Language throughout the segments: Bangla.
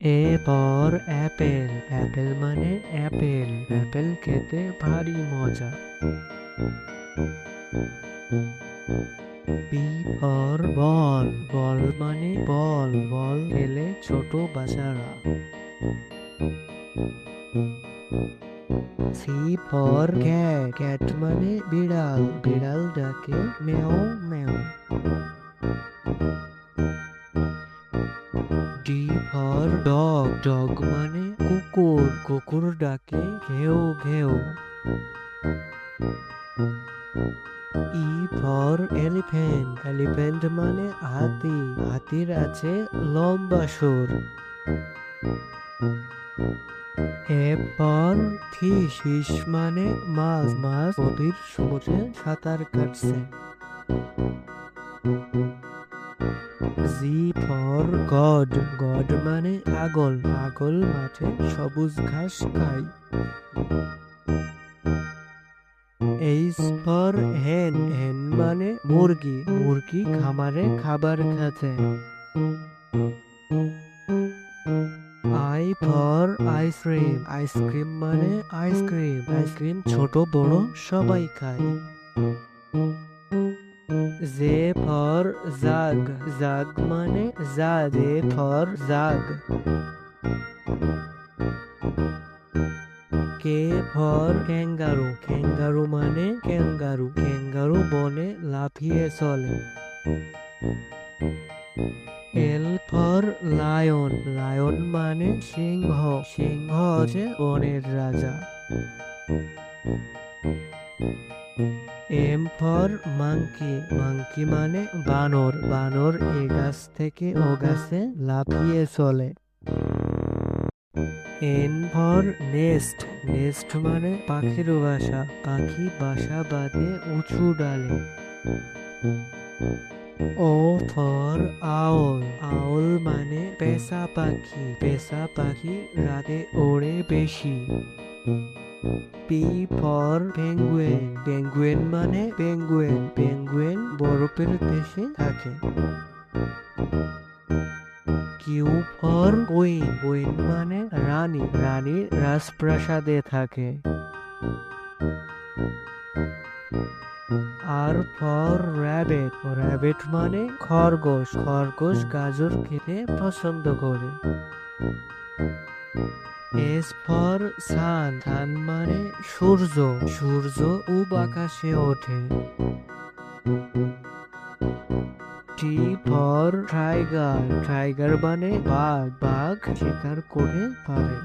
A for Apple. অ্যাপেল মানে অ্যাপেল। অ্যাপেল খেতে ভারী মজা। B for ball. বল মানে বল। বল খেলে ছোট বাচ্চারা। C for cat. ক্যাট মানে বিড়াল। বিড়াল ডাকে মেও মেও। D for dog. ডগ মানে কুকুর। কুকুর ডাকে ঘেউ ঘেউ। E for elephant. এলিফ্যান্ট মানে হাতি। হাতির আছে লম্বা সুর। F for fish. ফিশ মানে মাছ। মাছ গভীর সমুদ্রে সাঁতার কাটছে। G for god. গড মানে ছাগল। ছাগল মাঠে সবুজ ঘাস খায়। এইচ ফর হেন। হেন মানে মুরগি। মুরগি খামারে খাবার খাচ্ছে। I for ice cream. আইসক্রিম মানে আইসক্রিম। আইসক্রিম ছোট বড় সবাই খায়। J for jug. জাগ মানে jug. J for jug. K for kangaroo. Kangaroo মানে ক্যাঙ্গারু। ক্যাঙ্গারু বনে লাফিয়ে চলে। L for lion. লায়ন মানে সিংহ। সিংহ হচ্ছে বনের রাজা। M for monkey. মাংকি মানে বানর। বানর এ গাছ থেকে ও গাছে লাফিয়ে চলে। N for nest. নেস্ট মানে পাখির বাসা। পাখি বাসা বাঁধে উঁচু ডালে। ও ফর আউল। আউল মানে পেঁচা পাখি। পেঁচা পাখি রাতে ওড়ে বেশি। P for penguin. পেঙ্গুইন মানে পেঙ্গুইন। পেঙ্গুইন বরফের দেশে থাকে। Q for queen. কুইন মানে রানী। রানী রাজপ্রাসাদে থাকে। আর ফর র্যাবিট। র্যাবিট মানে খরগোশ। খরগোশ গাজর খেতে পছন্দ করে। S for sun. সান মানে সূর্য। সূর্য পূব আকাশে ওঠে। T for tiger. টাইগার মানে বাঘ। বাঘ শিকার করে পারে।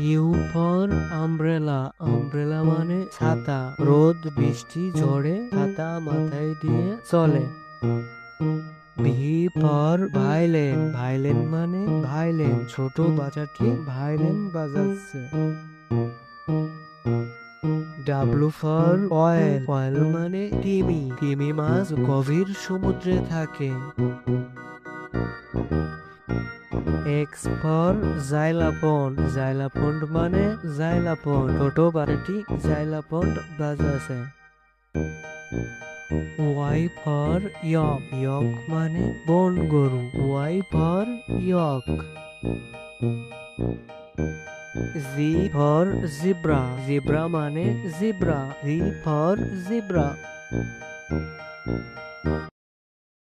You for umbrella. আমব্রেলা মানে ছাতা। রোদ বৃষ্টি ঝড়ে ছাতা মাথায় দিয়ে চলে। V for ভাইলেন। ভাইলেন মানে ভাইলেন। ছোট বাচ্চাটি ভাইলেন বাজাচ্ছে। W for oil. অয়েল মানে তিমি। তিমি মাছ গভীর সমুদ্রে থাকে। X for জাইলাপন্ড। জাইলাপন্ড মানে জাইলাপন্ড। ছোট বাচ্চাটি জাইলাপন্ড বাজাচ্ছে। ওয়াই ফর ইয়ক। ইয়ক মানে বন গরু। Y for yak. Z for zebra. Zebra মানে জিব্রা। Z for zebra.